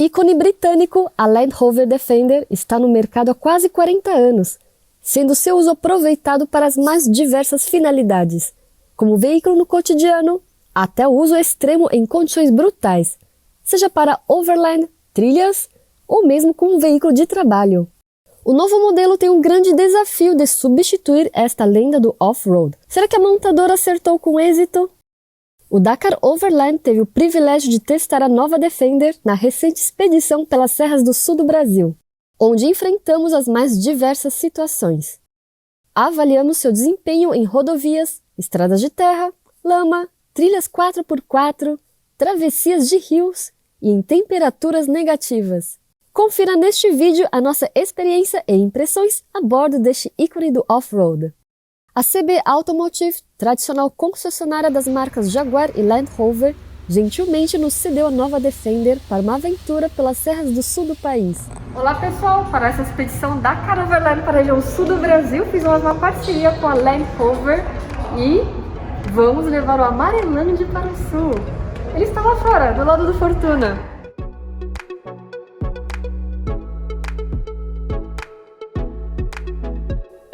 Ícone britânico, a Land Rover Defender está no mercado há quase 40 anos, sendo seu uso aproveitado para as mais diversas finalidades, como veículo no cotidiano, até o uso extremo em condições brutais, seja para overland, trilhas ou mesmo como um veículo de trabalho. O novo modelo tem um grande desafio de substituir esta lenda do off-road. Será que a montadora acertou com êxito? O Dakar Overland teve o privilégio de testar a nova Defender na recente expedição pelas serras do sul do Brasil, onde enfrentamos as mais diversas situações. Avaliamos seu desempenho em rodovias, estradas de terra, lama, trilhas 4x4, travessias de rios e em temperaturas negativas. Confira neste vídeo a nossa experiência e impressões a bordo deste ícone do off-road. A CB Automotive, tradicional concessionária das marcas Jaguar e Land Rover, gentilmente nos cedeu a nova Defender para uma aventura pelas serras do sul do país. Olá pessoal, para essa expedição Dakar Overland para a região sul do Brasil, fizemos uma parceria com a Land Rover e vamos levar o Amarelândia para o sul. Ele está lá fora, do lado do Fortuna.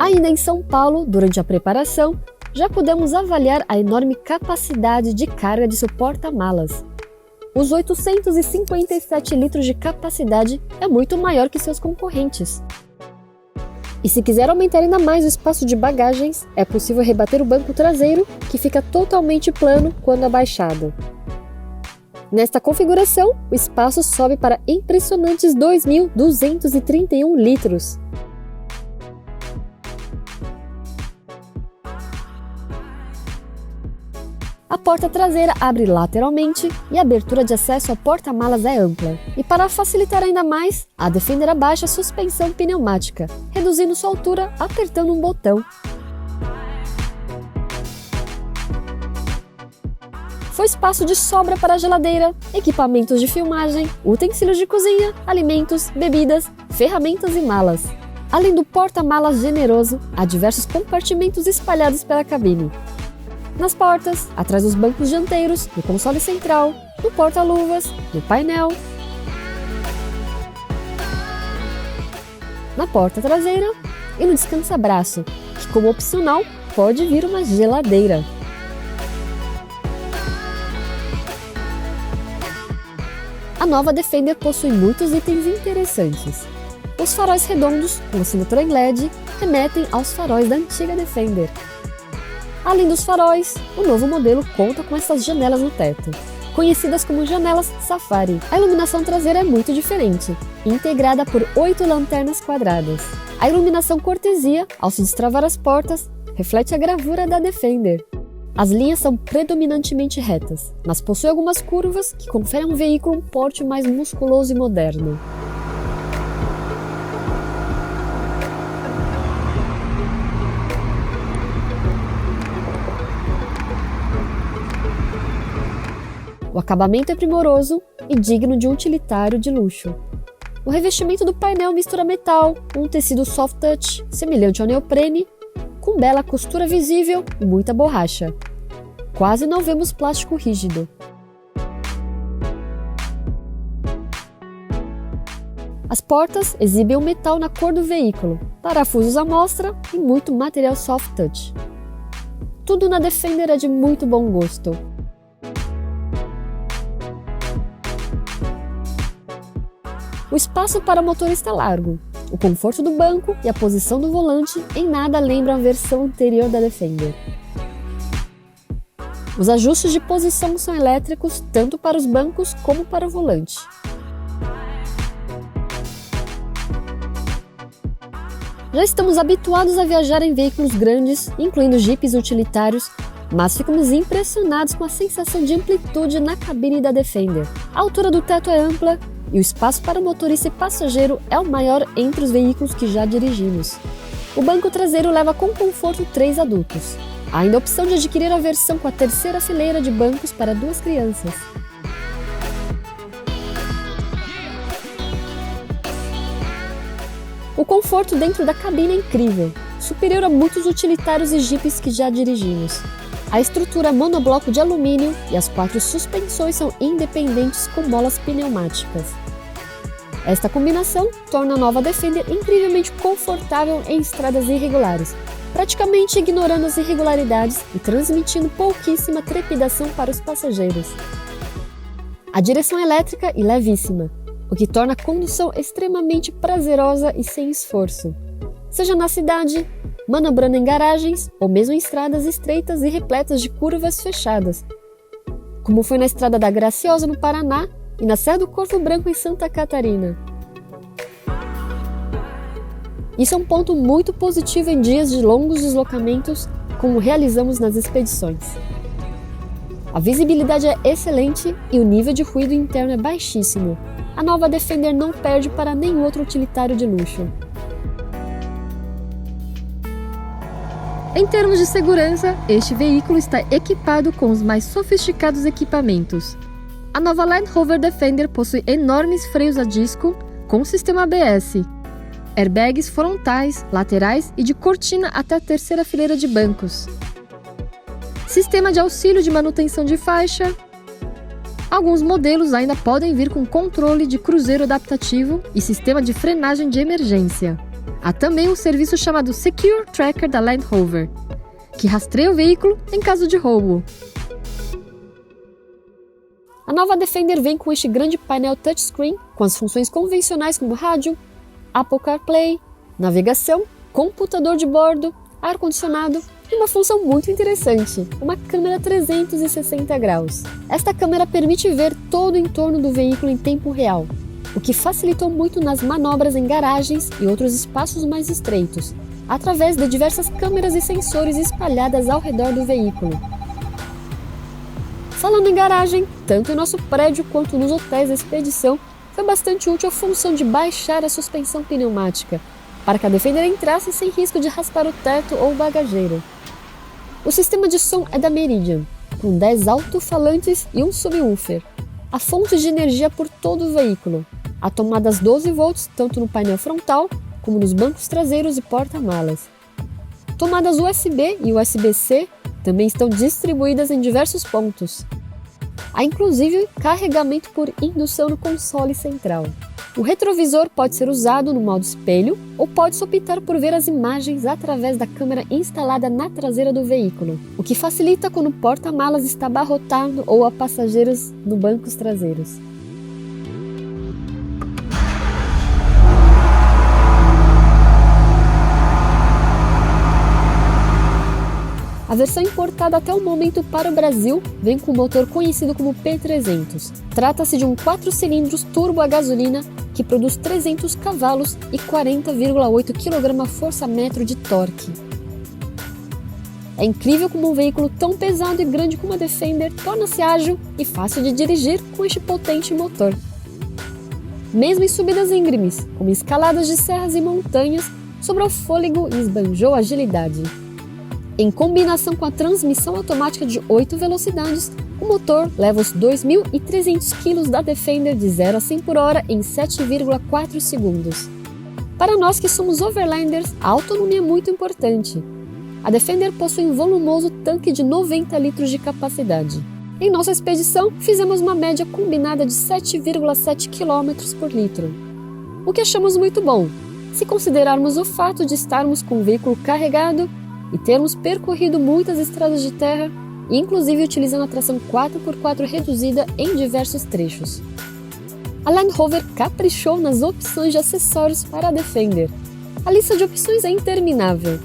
Ainda em São Paulo, durante a preparação, já pudemos avaliar a enorme capacidade de carga de seu porta-malas. Os 857 litros de capacidade é muito maior que seus concorrentes. E se quiser aumentar ainda mais o espaço de bagagens, é possível rebater o banco traseiro, que fica totalmente plano quando abaixado. Nesta configuração, o espaço sobe para impressionantes 2.231 litros. A porta traseira abre lateralmente e a abertura de acesso ao porta-malas é ampla. E para facilitar ainda mais, a Defender abaixa a suspensão pneumática, reduzindo sua altura apertando um botão. Foi espaço de sobra para a geladeira, equipamentos de filmagem, utensílios de cozinha, alimentos, bebidas, ferramentas e malas. Além do porta-malas generoso, há diversos compartimentos espalhados pela cabine. Nas portas, atrás dos bancos dianteiros, no console central, no porta-luvas, no painel, na porta traseira e no descansa-braço, que como opcional pode vir uma geladeira. A nova Defender possui muitos itens interessantes. Os faróis redondos, com assinatura em LED, remetem aos faróis da antiga Defender. Além dos faróis, o novo modelo conta com essas janelas no teto, conhecidas como janelas Safari. A iluminação traseira é muito diferente, integrada por 8 lanternas quadradas. A iluminação cortesia, ao se destravar as portas, reflete a gravura da Defender. As linhas são predominantemente retas, mas possui algumas curvas que conferem ao veículo um porte mais musculoso e moderno. O acabamento é primoroso e digno de um utilitário de luxo. O revestimento do painel mistura metal, um tecido soft touch semelhante ao neoprene, com bela costura visível e muita borracha. Quase não vemos plástico rígido. As portas exibem o metal na cor do veículo, parafusos à mostra e muito material soft touch. Tudo na Defender é de muito bom gosto. O espaço para o motorista é largo. O conforto do banco e a posição do volante em nada lembram a versão anterior da Defender. Os ajustes de posição são elétricos tanto para os bancos como para o volante. Já estamos habituados a viajar em veículos grandes, incluindo jipes utilitários, mas ficamos impressionados com a sensação de amplitude na cabine da Defender. A altura do teto é ampla e o espaço para motorista e passageiro é o maior entre os veículos que já dirigimos. O banco traseiro leva com conforto 3 adultos. Há ainda a opção de adquirir a versão com a terceira fileira de bancos para 2 crianças. O conforto dentro da cabine é incrível, superior a muitos utilitários e jipes que já dirigimos. A estrutura é monobloco de alumínio e as 4 suspensões são independentes com molas pneumáticas. Esta combinação torna a nova Defender incrivelmente confortável em estradas irregulares, praticamente ignorando as irregularidades e transmitindo pouquíssima trepidação para os passageiros. A direção é elétrica e levíssima, o que torna a condução extremamente prazerosa e sem esforço, seja na cidade, manobrando em garagens ou mesmo em estradas estreitas e repletas de curvas fechadas, como foi na Estrada da Graciosa no Paraná e na Serra do Corvo Branco em Santa Catarina. Isso é um ponto muito positivo em dias de longos deslocamentos, como realizamos nas expedições. A visibilidade é excelente e o nível de ruído interno é baixíssimo. A nova Defender não perde para nenhum outro utilitário de luxo. Em termos de segurança, este veículo está equipado com os mais sofisticados equipamentos. A nova Land Rover Defender possui enormes freios a disco com sistema ABS, airbags frontais, laterais e de cortina até a terceira fileira de bancos, sistema de auxílio de manutenção de faixa. Alguns modelos ainda podem vir com controle de cruzeiro adaptativo e sistema de frenagem de emergência. Há também um serviço chamado Secure Tracker da Land Rover, que rastreia o veículo em caso de roubo. A nova Defender vem com este grande painel touchscreen com as funções convencionais como rádio, Apple CarPlay, navegação, computador de bordo, ar-condicionado e uma função muito interessante, uma câmera 360 graus. Esta câmera permite ver todo o entorno do veículo em tempo real, o que facilitou muito nas manobras em garagens e outros espaços mais estreitos, através de diversas câmeras e sensores espalhadas ao redor do veículo. Falando em garagem, tanto em nosso prédio quanto nos hotéis da expedição, foi bastante útil a função de baixar a suspensão pneumática, para que a Defender entrasse sem risco de raspar o teto ou o bagageiro. O sistema de som é da Meridian, com 10 alto-falantes e um subwoofer. A fonte de energia por todo o veículo. Há tomadas 12 volts tanto no painel frontal, como nos bancos traseiros e porta-malas. Tomadas USB e USB-C também estão distribuídas em diversos pontos. Há inclusive carregamento por indução no console central. O retrovisor pode ser usado no modo espelho ou pode-se optar por ver as imagens através da câmera instalada na traseira do veículo, o que facilita quando o porta-malas está abarrotado ou há passageiros no bancos traseiros. A versão importada até o momento para o Brasil vem com o motor conhecido como P300. Trata-se de um 4 cilindros turbo a gasolina que produz 300 cavalos e 40,8 kgfm de torque. É incrível como um veículo tão pesado e grande como a Defender torna-se ágil e fácil de dirigir com este potente motor. Mesmo em subidas íngremes, como escaladas de serras e montanhas, sobrou fôlego e esbanjou agilidade. Em combinação com a transmissão automática de 8 velocidades, o motor leva os 2.300 kg da Defender de 0 a 100 por hora em 7,4 segundos. Para nós que somos overlanders, a autonomia é muito importante. A Defender possui um volumoso tanque de 90 litros de capacidade. Em nossa expedição, fizemos uma média combinada de 7,7 km por litro, o que achamos muito bom, se considerarmos o fato de estarmos com o veículo carregado e termos percorrido muitas estradas de terra, inclusive utilizando a tração 4x4 reduzida em diversos trechos. A Land Rover caprichou nas opções de acessórios para a Defender. A lista de opções é interminável.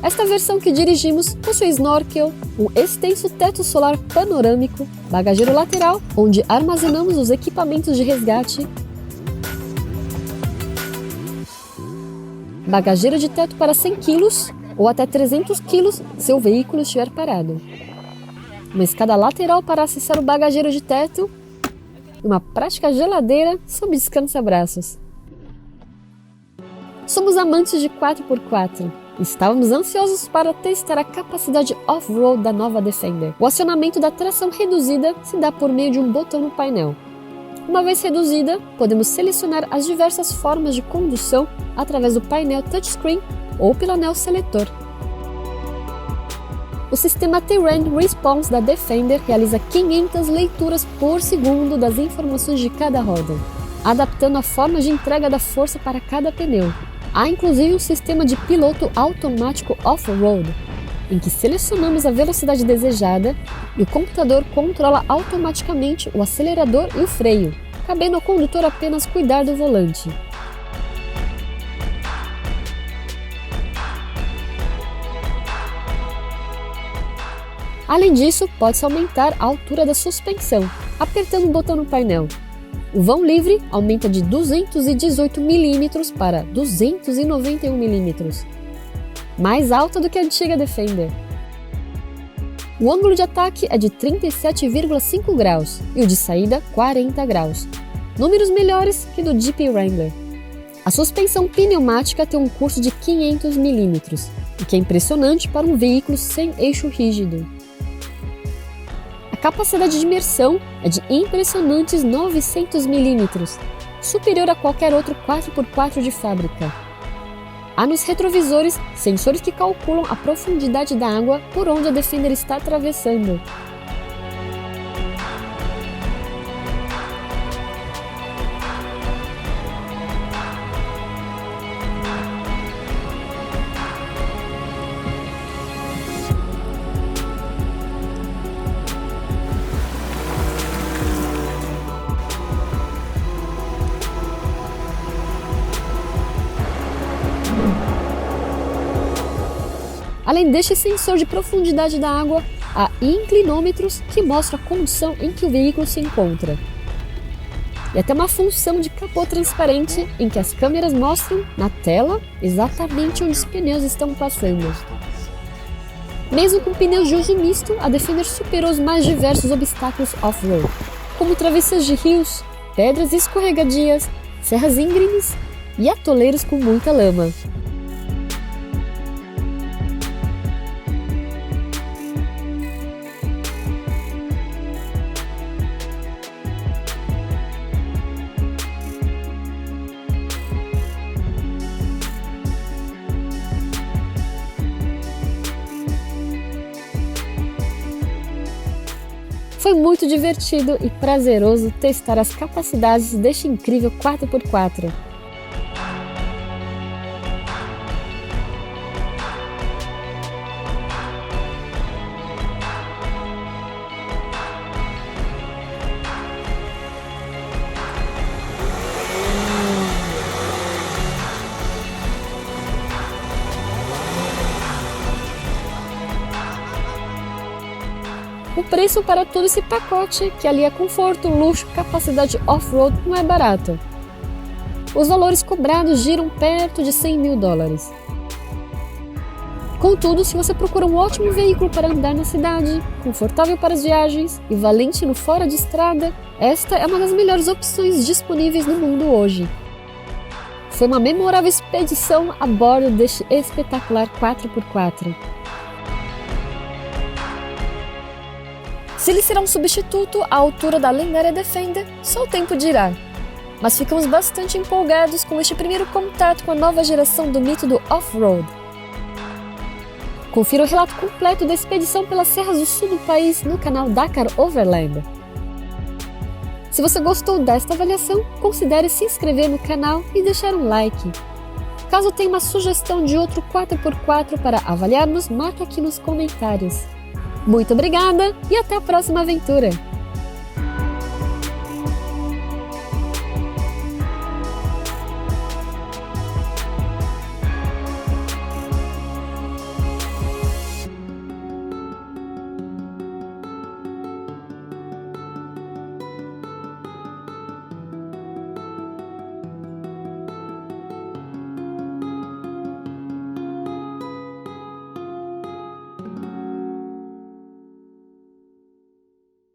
Esta versão que dirigimos possui snorkel, um extenso teto solar panorâmico, bagageiro lateral, onde armazenamos os equipamentos de resgate, bagageiro de teto para 100 kg, ou até 300 kg se o veículo estiver parado. Uma escada lateral para acessar o bagageiro de teto e uma prática geladeira sob descansa-braços. Somos amantes de 4x4 e estávamos ansiosos para testar a capacidade off-road da nova Defender. O acionamento da tração reduzida se dá por meio de um botão no painel. Uma vez reduzida, podemos selecionar as diversas formas de condução através do painel touchscreen ou pelo anel seletor. O sistema Terrain Response da Defender realiza 500 leituras por segundo das informações de cada roda. adaptando a forma de entrega da força para cada pneu. Há inclusive um sistema de piloto automático off-road, em que selecionamos a velocidade desejada e o computador controla automaticamente o acelerador e o freio, cabendo ao condutor apenas cuidar do volante. Além disso, pode-se aumentar a altura da suspensão, apertando o botão no painel. O vão livre aumenta de 218 mm para 291 mm, mais alta do que a antiga Defender. O ângulo de ataque é de 37,5 graus e o de saída 40 graus, números melhores que do Jeep Wrangler. A suspensão pneumática tem um curso de 500 mm, o que é impressionante para um veículo sem eixo rígido. A capacidade de imersão é de impressionantes 900 mm, superior a qualquer outro 4x4 de fábrica. Há nos retrovisores sensores que calculam a profundidade da água por onde a Defender está atravessando. Além deste sensor de profundidade da água, há inclinômetros que mostram a condição em que o veículo se encontra. E até uma função de capô transparente em que as câmeras mostram na tela exatamente onde os pneus estão passando. Mesmo com pneus de uso misto, a Defender superou os mais diversos obstáculos off-road, como travessias de rios, pedras escorregadias, serras íngremes e atoleiros com muita lama. Foi muito divertido e prazeroso testar as capacidades deste incrível 4x4. O preço para todo esse pacote, que alia conforto, luxo, capacidade off-road, não é barato. Os valores cobrados giram perto de $100 mil. Contudo, se você procura um ótimo veículo para andar na cidade, confortável para as viagens e valente no fora de estrada, esta é uma das melhores opções disponíveis no mundo hoje. Foi uma memorável expedição a bordo deste espetacular 4x4. Se ele será um substituto à altura da lendária Defender, só o tempo dirá. Mas ficamos bastante empolgados com este primeiro contato com a nova geração do mito do off-road. Confira o relato completo da expedição pelas serras do sul do país no canal Dakar Overland. Se você gostou desta avaliação, considere se inscrever no canal e deixar um like. Caso tenha uma sugestão de outro 4x4 para avaliarmos, marque aqui nos comentários. Muito obrigada e até a próxima aventura!